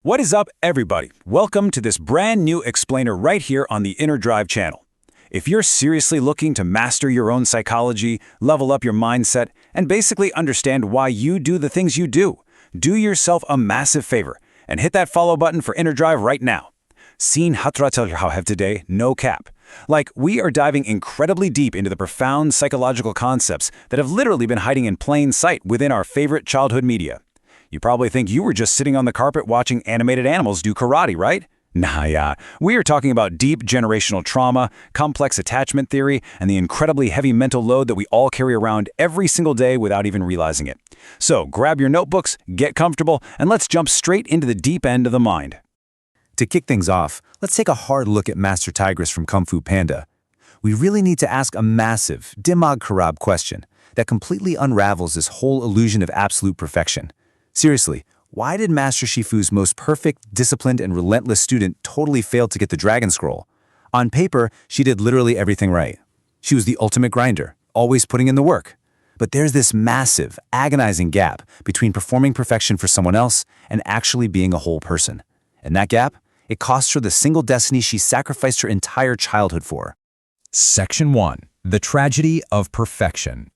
What is up, everybody? Welcome to this brand new explainer right here on the Inner Drive channel. If you're seriously looking to master your own psychology, level up your mindset, and basically understand why you do the things you do yourself a massive favor and hit that follow button for Inner Drive right now. Sin hatratel have today, no cap. Like, we are diving incredibly deep into the profound psychological concepts that have literally been hiding in plain sight within our favorite childhood media. You probably think you were just sitting on the carpet watching animated animals do karate, right? Nah, we are talking about deep generational trauma, complex attachment theory, and the incredibly heavy mental load that we all carry around every single day without even realizing it. So grab your notebooks, get comfortable, and let's jump straight into the deep end of the mind. To kick things off, let's take a hard look at Master Tigris from Kung Fu Panda. We really need to ask a massive, dimag kharab question that completely unravels this whole illusion of absolute perfection. Seriously, why did Master Shifu's most perfect, disciplined, and relentless student totally fail to get the Dragon Scroll? On paper, she did literally everything right. She was the ultimate grinder, always putting in the work. But there's this massive, agonizing gap between performing perfection for someone else and actually being a whole person. And that gap? It cost her the single destiny she sacrificed her entire childhood for. Section 1. The Tragedy of Perfection.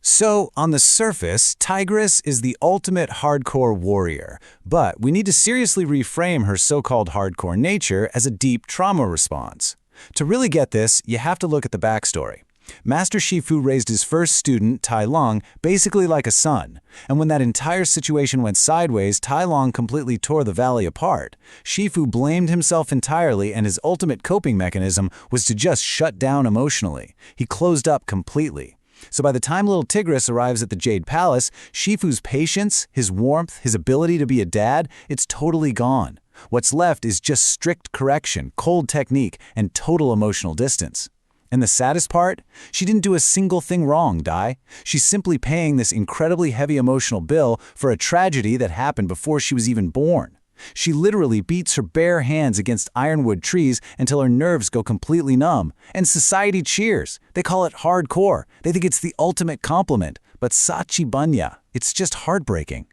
So, on the surface, Tigris is the ultimate hardcore warrior, but we need to seriously reframe her so-called hardcore nature as a deep trauma response. To really get this, you have to look at the backstory. Master Shifu raised his first student, Tai Lung, basically like a son, and when that entire situation went sideways, Tai Lung completely tore the valley apart. Shifu blamed himself entirely, and his ultimate coping mechanism was to just shut down emotionally. He closed up completely. So by the time little Tigris arrives at the Jade Palace, Shifu's patience, his warmth, his ability to be a dad, it's totally gone. What's left is just strict correction, cold technique, and total emotional distance. And the saddest part? She didn't do a single thing wrong, Dai. She's simply paying this incredibly heavy emotional bill for a tragedy that happened before she was even born. She literally beats her bare hands against ironwood trees until her nerves go completely numb. And society cheers. They call it hardcore. They think it's the ultimate compliment. But sachi banya, it's just heartbreaking.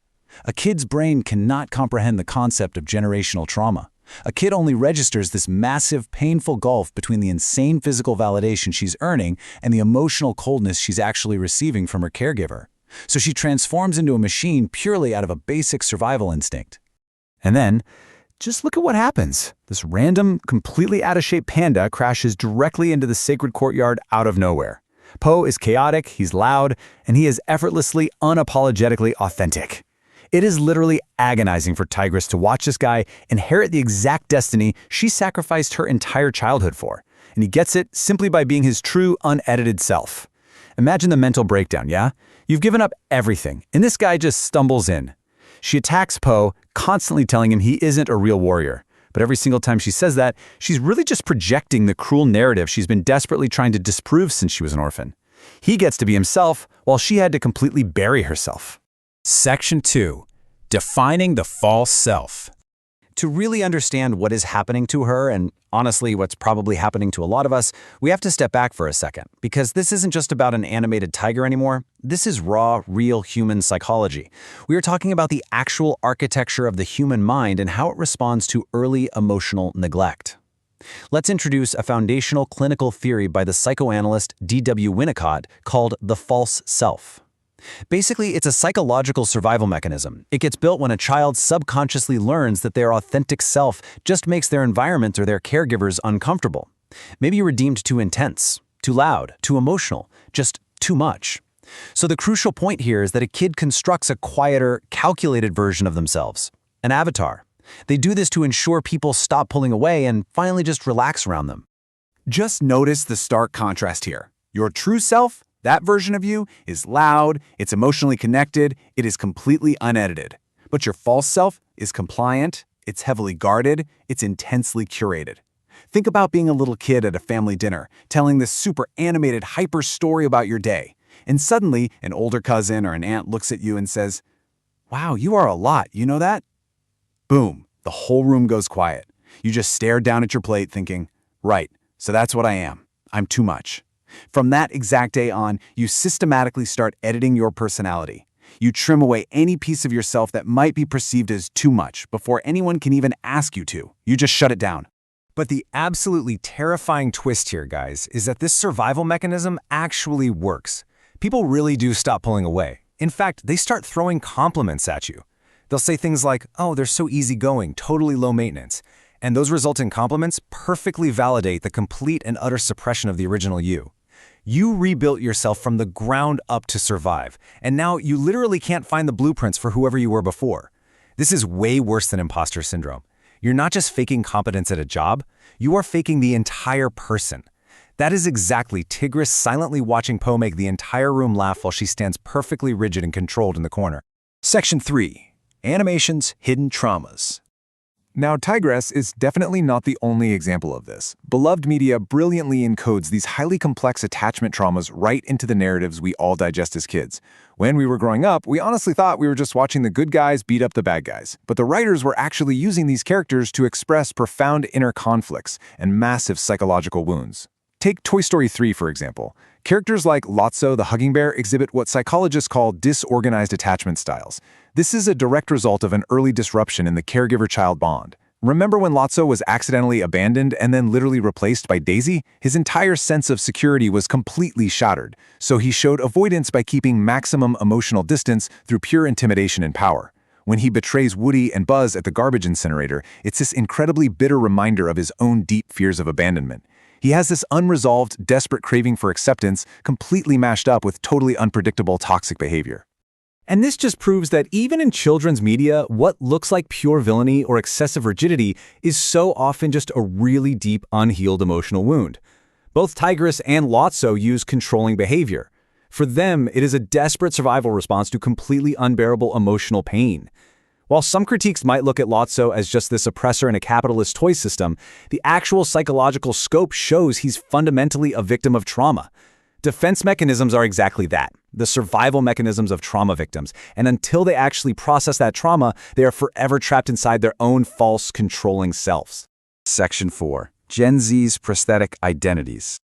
A kid's brain cannot comprehend the concept of generational trauma. A kid only registers this massive, painful gulf between the insane physical validation she's earning and the emotional coldness she's actually receiving from her caregiver. So she transforms into a machine purely out of a basic survival instinct. And then, just look at what happens. This random, completely out-of-shape panda crashes directly into the sacred courtyard out of nowhere. Po is chaotic, he's loud, and he is effortlessly, unapologetically authentic. It is literally agonizing for Tigris to watch this guy inherit the exact destiny she sacrificed her entire childhood for. And he gets it simply by being his true, unedited self. Imagine the mental breakdown, yeah? You've given up everything, and this guy just stumbles in. She attacks Po, constantly telling him he isn't a real warrior. But every single time she says that, she's really just projecting the cruel narrative she's been desperately trying to disprove since she was an orphan. He gets to be himself, while she had to completely bury herself. Section 2. Defining the False Self. To really understand what is happening to her, and honestly what's probably happening to a lot of us, we have to step back for a second, because this isn't just about an animated tiger anymore. This is raw, real human psychology. We are talking about the actual architecture of the human mind and how it responds to early emotional neglect. Let's introduce a foundational clinical theory by the psychoanalyst D.W. Winnicott called the false self. Basically, it's a psychological survival mechanism. It gets built when a child subconsciously learns that their authentic self just makes their environment or their caregivers uncomfortable. Maybe you were deemed too intense, too loud, too emotional, just too much. So the crucial point here is that a kid constructs a quieter, calculated version of themselves, an avatar. They do this to ensure people stop pulling away and finally just relax around them. Just notice the stark contrast here. Your true self, that version of you, is loud, it's emotionally connected, it is completely unedited. But your false self is compliant, it's heavily guarded, it's intensely curated. Think about being a little kid at a family dinner, telling this super animated hyper story about your day. And suddenly, an older cousin or an aunt looks at you and says, "Wow, you are a lot, you know that?" Boom, the whole room goes quiet. You just stare down at your plate thinking, right, so that's what I am. I'm too much. From that exact day on, you systematically start editing your personality. You trim away any piece of yourself that might be perceived as too much before anyone can even ask you to. You just shut it down. But the absolutely terrifying twist here, guys, is that this survival mechanism actually works. People really do stop pulling away. In fact, they start throwing compliments at you. They'll say things like, "Oh, they're so easygoing, totally low maintenance." And those resulting compliments perfectly validate the complete and utter suppression of the original you. You rebuilt yourself from the ground up to survive, and now you literally can't find the blueprints for whoever you were before. This is way worse than imposter syndrome. You're not just faking competence at a job, you are faking the entire person. That is exactly Tigris silently watching Po make the entire room laugh while she stands perfectly rigid and controlled in the corner. Section 3. Animation's Hidden Traumas. Now, Tigris is definitely not the only example of this. Beloved media brilliantly encodes these highly complex attachment traumas right into the narratives we all digest as kids. When we were growing up, we honestly thought we were just watching the good guys beat up the bad guys. But the writers were actually using these characters to express profound inner conflicts and massive psychological wounds. Take Toy Story 3, for example. Characters like Lotso the Hugging Bear exhibit what psychologists call disorganized attachment styles. This is a direct result of an early disruption in the caregiver-child bond. Remember when Lotso was accidentally abandoned and then literally replaced by Daisy? His entire sense of security was completely shattered, so he showed avoidance by keeping maximum emotional distance through pure intimidation and power. When he betrays Woody and Buzz at the garbage incinerator, it's this incredibly bitter reminder of his own deep fears of abandonment. He has this unresolved, desperate craving for acceptance, completely mashed up with totally unpredictable toxic behavior. And this just proves that even in children's media, what looks like pure villainy or excessive rigidity is so often just a really deep, unhealed emotional wound. Both Tigris and Lotso use controlling behavior. For them, it is a desperate survival response to completely unbearable emotional pain. While some critiques might look at Lotso as just this oppressor in a capitalist toy system, the actual psychological scope shows he's fundamentally a victim of trauma. Defense mechanisms are exactly that, the survival mechanisms of trauma victims, and until they actually process that trauma, they are forever trapped inside their own false, controlling selves. Section 4. Gen Z's Prosthetic Identities.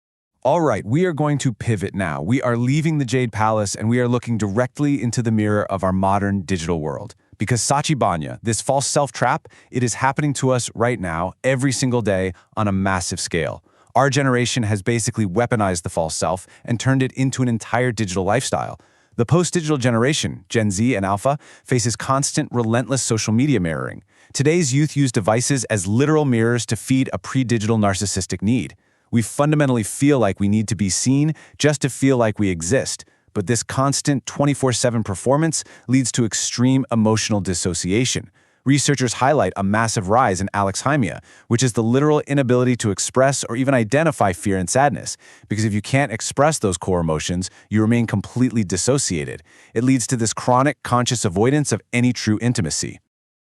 All right, we are going to pivot now. We are leaving the Jade Palace and we are looking directly into the mirror of our modern digital world. Because Sachi Banya, this false self-trap, it is happening to us right now, every single day, on a massive scale. Our generation has basically weaponized the false self and turned it into an entire digital lifestyle. The post-digital generation, Gen Z and Alpha, faces constant, relentless social media mirroring. Today's youth use devices as literal mirrors to feed a pre-digital narcissistic need. We fundamentally feel like we need to be seen just to feel like we exist. But this constant 24/7 performance leads to extreme emotional dissociation. Researchers highlight a massive rise in alexithymia, which is the literal inability to express or even identify fear and sadness. Because if you can't express those core emotions, you remain completely dissociated. It leads to this chronic, conscious avoidance of any true intimacy.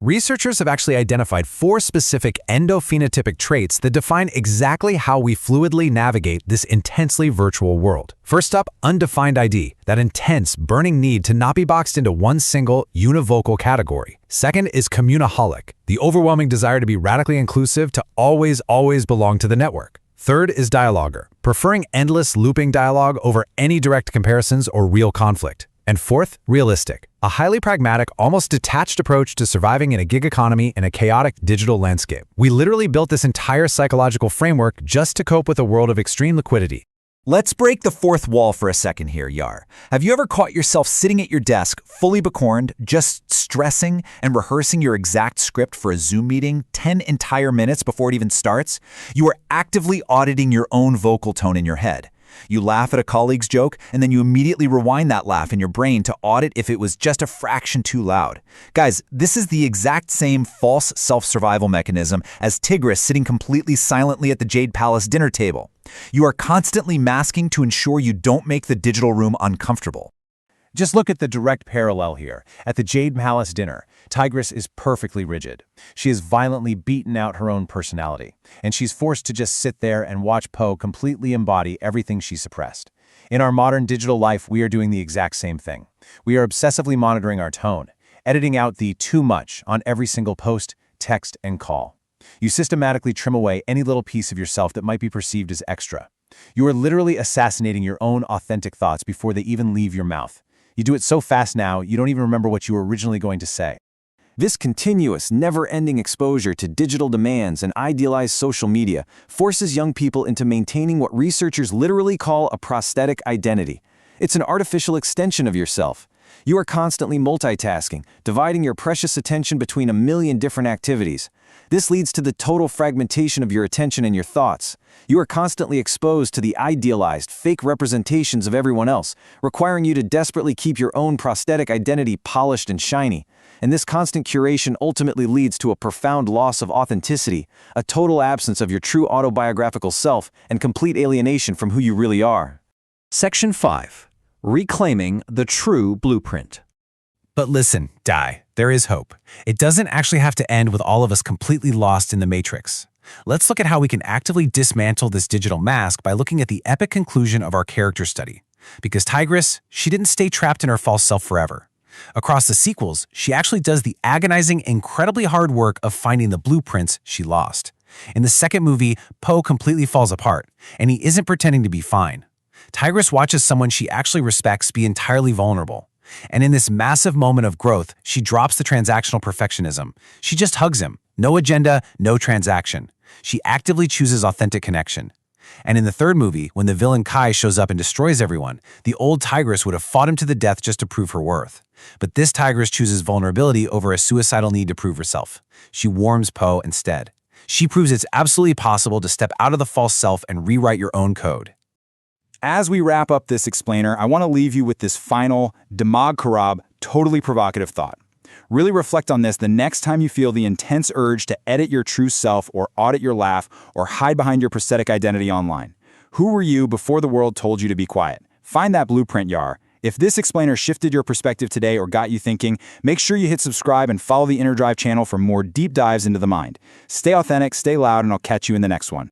Researchers have actually identified 4 specific endophenotypic traits that define exactly how we fluidly navigate this intensely virtual world. First up, undefined ID, that intense, burning need to not be boxed into one single, univocal category. Second is communaholic, the overwhelming desire to be radically inclusive, to always belong to the network. Third is dialoguer, preferring endless looping dialogue over any direct comparisons or real conflict. And fourth, realistic, a highly pragmatic, almost detached approach to surviving in a gig economy in a chaotic digital landscape. We literally built this entire psychological framework just to cope with a world of extreme liquidity. Let's break the fourth wall for a second here, Yar. Have you ever caught yourself sitting at your desk, fully becorned, just stressing and rehearsing your exact script for a Zoom meeting 10 entire minutes before it even starts? You are actively auditing your own vocal tone in your head. You laugh at a colleague's joke, and then you immediately rewind that laugh in your brain to audit if it was just a fraction too loud. Guys, this is the exact same false self-survival mechanism as Tigris sitting completely silently at the Jade Palace dinner table. You are constantly masking to ensure you don't make the digital room uncomfortable. Just look at the direct parallel here. At the Jade Palace dinner, Tigris is perfectly rigid. She has violently beaten out her own personality, and she's forced to just sit there and watch Po completely embody everything she suppressed. In our modern digital life, we are doing the exact same thing. We are obsessively monitoring our tone, editing out the too much on every single post, text, and call. You systematically trim away any little piece of yourself that might be perceived as extra. You are literally assassinating your own authentic thoughts before they even leave your mouth. You do it so fast now, you don't even remember what you were originally going to say. This continuous, never-ending exposure to digital demands and idealized social media forces young people into maintaining what researchers literally call a prosthetic identity. It's an artificial extension of yourself. You are constantly multitasking, dividing your precious attention between a million different activities. This leads to the total fragmentation of your attention and your thoughts. You are constantly exposed to the idealized, fake representations of everyone else, requiring you to desperately keep your own prosthetic identity polished and shiny. And this constant curation ultimately leads to a profound loss of authenticity, a total absence of your true autobiographical self, and complete alienation from who you really are. Section 5. Reclaiming the true blueprint. But listen, Dai, there is hope. It doesn't actually have to end with all of us completely lost in the matrix. Let's look at how we can actively dismantle this digital mask by looking at the epic conclusion of our character study. Because Tigris, she didn't stay trapped in her false self forever. Across the sequels, she actually does the agonizing, incredibly hard work of finding the blueprints she lost. In the second movie, Po completely falls apart, and he isn't pretending to be fine. Tigris watches someone she actually respects be entirely vulnerable. And in this massive moment of growth, she drops the transactional perfectionism. She just hugs him. No agenda, no transaction. She actively chooses authentic connection. And in the third movie, when the villain Kai shows up and destroys everyone, the old Tigris would have fought him to the death just to prove her worth. But this Tigris chooses vulnerability over a suicidal need to prove herself. She warms Po instead. She proves it's absolutely possible to step out of the false self and rewrite your own code. As we wrap up this explainer, I want to leave you with this final, Dimag Kharab, totally provocative thought. Really reflect on this the next time you feel the intense urge to edit your true self or audit your laugh or hide behind your prosthetic identity online. Who were you before the world told you to be quiet? Find that blueprint, Yar. If this explainer shifted your perspective today or got you thinking, make sure you hit subscribe and follow the Inner Drive channel for more deep dives into the mind. Stay authentic, stay loud, and I'll catch you in the next one.